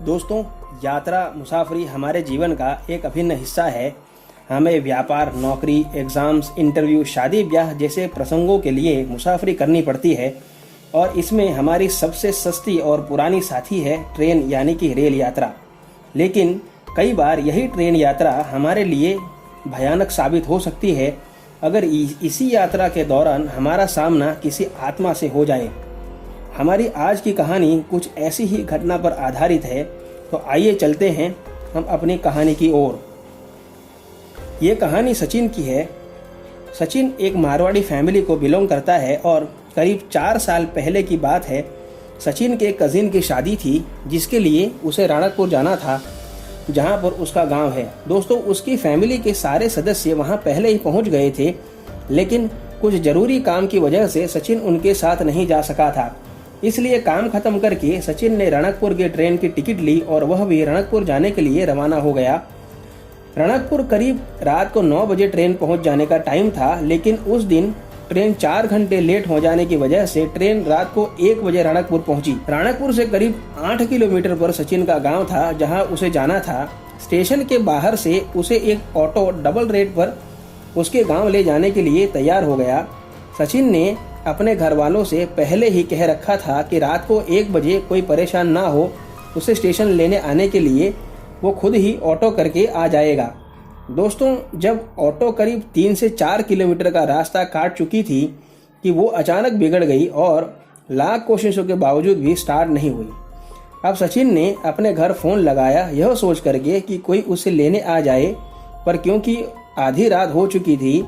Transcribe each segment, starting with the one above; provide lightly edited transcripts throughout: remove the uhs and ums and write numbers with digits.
दोस्तों, यात्रा मुसाफरी हमारे जीवन का एक अभिन्न हिस्सा है। हमें व्यापार, नौकरी, एग्ज़ाम्स, इंटरव्यू, शादी ब्याह जैसे प्रसंगों के लिए मुसाफरी करनी पड़ती है और इसमें हमारी सबसे सस्ती और पुरानी साथी है ट्रेन यानी कि रेल यात्रा। लेकिन कई बार यही ट्रेन यात्रा हमारे लिए भयानक साबित हो सकती है अगर इसी यात्रा के दौरान हमारा सामना किसी आत्मा से हो जाए। हमारी आज की कहानी कुछ ऐसी ही घटना पर आधारित है, तो आइए चलते हैं हम अपनी कहानी की ओर। ये कहानी सचिन की है। सचिन एक मारवाड़ी फैमिली को बिलोंग करता है और करीब 4 साल पहले की बात है। सचिन के कजिन की शादी थी जिसके लिए उसे राणकपुर जाना था, जहां पर उसका गांव है। दोस्तों, उसकी फैमिली के सारे सदस्य वहां पहले ही पहुंच गए थे, लेकिन कुछ जरूरी काम की वजह से सचिन उनके साथ नहीं जा सका था। इसलिए काम खत्म करके सचिन ने रणकपुर के ट्रेन की टिकट ली और वह भी रणकपुर जाने के लिए रवाना हो गया। रणकपुर करीब रात को 9 बजे ट्रेन पहुंच जाने का टाइम था, लेकिन उस दिन ट्रेन 4 घंटे लेट हो जाने की वजह से ट्रेन रात को 1 बजे रणकपुर पहुंची। रणकपुर से करीब 8 किलोमीटर पर सचिन का गांव था जहां उसे जाना था। स्टेशन के बाहर से उसे एक ऑटो डबल रेट पर उसके गांव ले जाने के लिए तैयार हो गया। सचिन ने अपने घर वालों से पहले ही कह रखा था कि रात को 1 बजे कोई परेशान ना हो, उसे स्टेशन लेने आने के लिए वो खुद ही ऑटो करके आ जाएगा। दोस्तों, जब ऑटो करीब 3 से 4 किलोमीटर का रास्ता काट चुकी थी कि वो अचानक बिगड़ गई और लाख कोशिशों के बावजूद भी स्टार्ट नहीं हुई। अब सचिन ने अपने घर फ़ोन लगाया यह सोच करके कि कोई उसे लेने आ जाए, पर क्योंकि आधी रात हो चुकी थी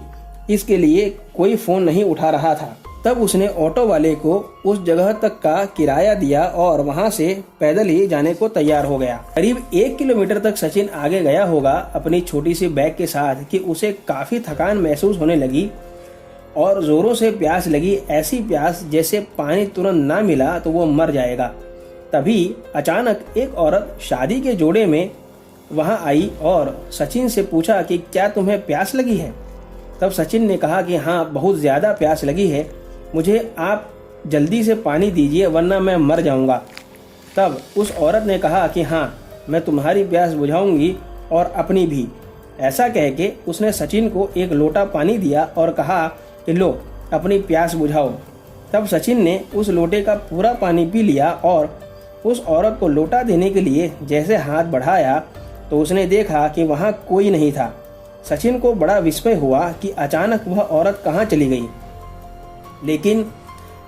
इसके लिए कोई फ़ोन नहीं उठा रहा था। तब उसने ऑटो वाले को उस जगह तक का किराया दिया और वहां से पैदल ही जाने को तैयार हो गया। करीब 1 किलोमीटर तक सचिन आगे गया होगा अपनी छोटी सी बैग के साथ कि उसे काफी थकान महसूस होने लगी और जोरों से प्यास लगी, ऐसी प्यास जैसे पानी तुरंत ना मिला तो वो मर जाएगा। तभी अचानक एक औरत शादी के जोड़े में वहां आई और सचिन से पूछा कि क्या तुम्हें प्यास लगी है। तब सचिन ने कहा कि हाँ, बहुत ज्यादा प्यास लगी है, मुझे आप जल्दी से पानी दीजिए वरना मैं मर जाऊंगा। तब उस औरत ने कहा कि हाँ, मैं तुम्हारी प्यास बुझाऊंगी और अपनी भी। ऐसा कह के उसने सचिन को एक लोटा पानी दिया और कहा कि लो, अपनी प्यास बुझाओ। तब सचिन ने उस लोटे का पूरा पानी पी लिया और उस औरत को लोटा देने के लिए जैसे हाथ बढ़ाया तो उसने देखा कि वहाँ कोई नहीं था। सचिन को बड़ा विस्मय हुआ कि अचानक वह औरत कहाँ चली गई। लेकिन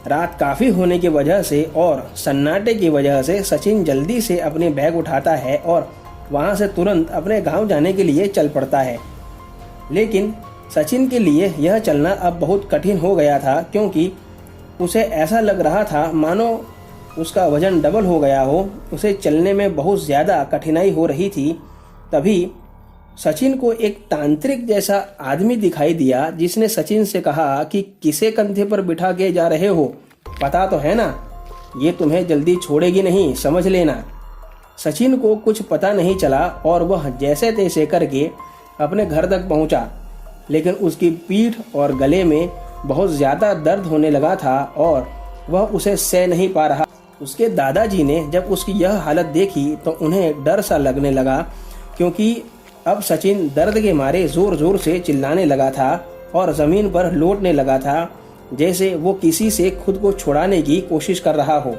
रात काफ़ी होने की वजह से और सन्नाटे की वजह से सचिन जल्दी से अपने बैग उठाता है और वहां से तुरंत अपने गांव जाने के लिए चल पड़ता है। लेकिन सचिन के लिए यह चलना अब बहुत कठिन हो गया था, क्योंकि उसे ऐसा लग रहा था मानो उसका वजन डबल हो गया हो। उसे चलने में बहुत ज़्यादा कठिनाई हो रही थी। तभी सचिन को एक तांत्रिक जैसा आदमी दिखाई दिया जिसने सचिन से कहा कि किसे कंधे पर बिठा के जा रहे हो, पता तो है ना, ये तुम्हें जल्दी छोड़ेगी नहीं, समझ लेना। सचिन को कुछ पता नहीं चला और वह जैसे तैसे करके अपने घर तक पहुंचा, लेकिन उसकी पीठ और गले में बहुत ज़्यादा दर्द होने लगा था और वह उसे सह नहीं पा रहा। उसके दादाजी ने जब उसकी यह हालत देखी तो उन्हें डर सा लगने लगा, क्योंकि अब सचिन दर्द के मारे जोर जोर से चिल्लाने लगा था और जमीन पर लौटने लगा था जैसे वो किसी से खुद को छुड़ाने की कोशिश कर रहा हो।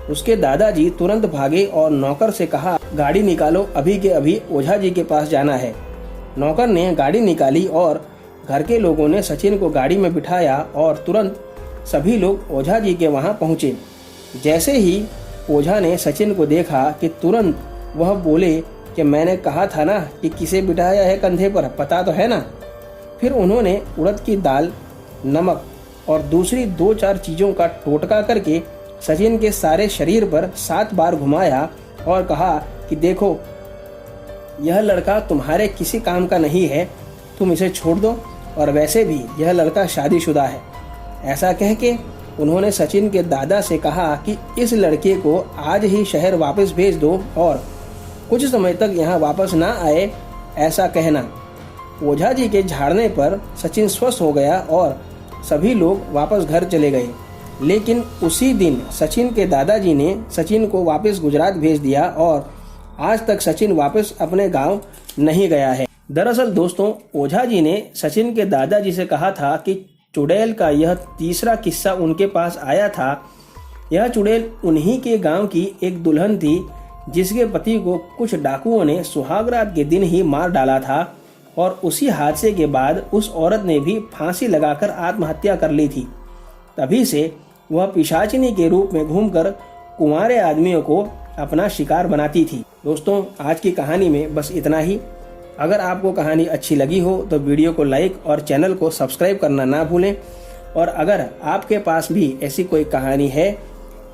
उसके दादाजी तुरंत भागे और नौकर से कहा, गाड़ी निकालो, अभी के अभी ओझा जी के पास जाना है। नौकर ने गाड़ी निकाली और घर के लोगों ने सचिन को गाड़ी में बिठाया और तुरंत सभी लोग ओझा जी के वहाँ पहुँचे। जैसे ही ओझा ने सचिन को देखा कि तुरंत वह बोले कि मैंने कहा था ना कि किसे बिठाया है कंधे पर, पता तो है ना। फिर उन्होंने उड़द की दाल, नमक और दूसरी 2-4 चीज़ों का टोटका करके सचिन के सारे शरीर पर 7 बार घुमाया और कहा कि देखो, यह लड़का तुम्हारे किसी काम का नहीं है, तुम इसे छोड़ दो, और वैसे भी यह लड़का शादीशुदा है। ऐसा कह के उन्होंने सचिन के दादा से कहा कि इस लड़के को आज ही शहर वापस भेज दो और कुछ समय तक यहाँ वापस ना आए, ऐसा कहना। ओझा जी के झाड़ने पर सचिन स्वस्थ हो गया और सभी लोग वापस घर चले गए। लेकिन उसी दिन सचिन के दादाजी ने सचिन को वापस गुजरात भेज दिया और आज तक सचिन वापस अपने गांव नहीं गया है। दरअसल दोस्तों, ओझा जी ने सचिन के दादाजी से कहा था कि चुड़ैल का यह तीसरा किस्सा उनके पास आया था। यह चुड़ैल उन्हीं के गांव की एक दुल्हन थी जिसके पति को कुछ डाकुओं ने सुहागरात के दिन ही मार डाला था और उसी हादसे के बाद उस औरत ने भी फांसी लगाकर आत्महत्या कर ली थी। तभी से वह पिशाचिनी के रूप में घूमकर कुंवारे आदमियों को अपना शिकार बनाती थी। दोस्तों, आज की कहानी में बस इतना ही। अगर आपको कहानी अच्छी लगी हो तो वीडियो को लाइक और चैनल को सब्सक्राइब करना ना भूलें। और अगर आपके पास भी ऐसी कोई कहानी है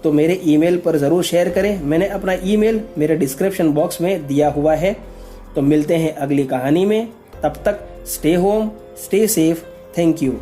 तो मेरे ईमेल पर ज़रूर शेयर करें। मैंने अपना ईमेल मेरे डिस्क्रिप्शन बॉक्स में दिया हुआ है। तो मिलते हैं अगली कहानी में। तब तक stay home, stay safe. Thank you.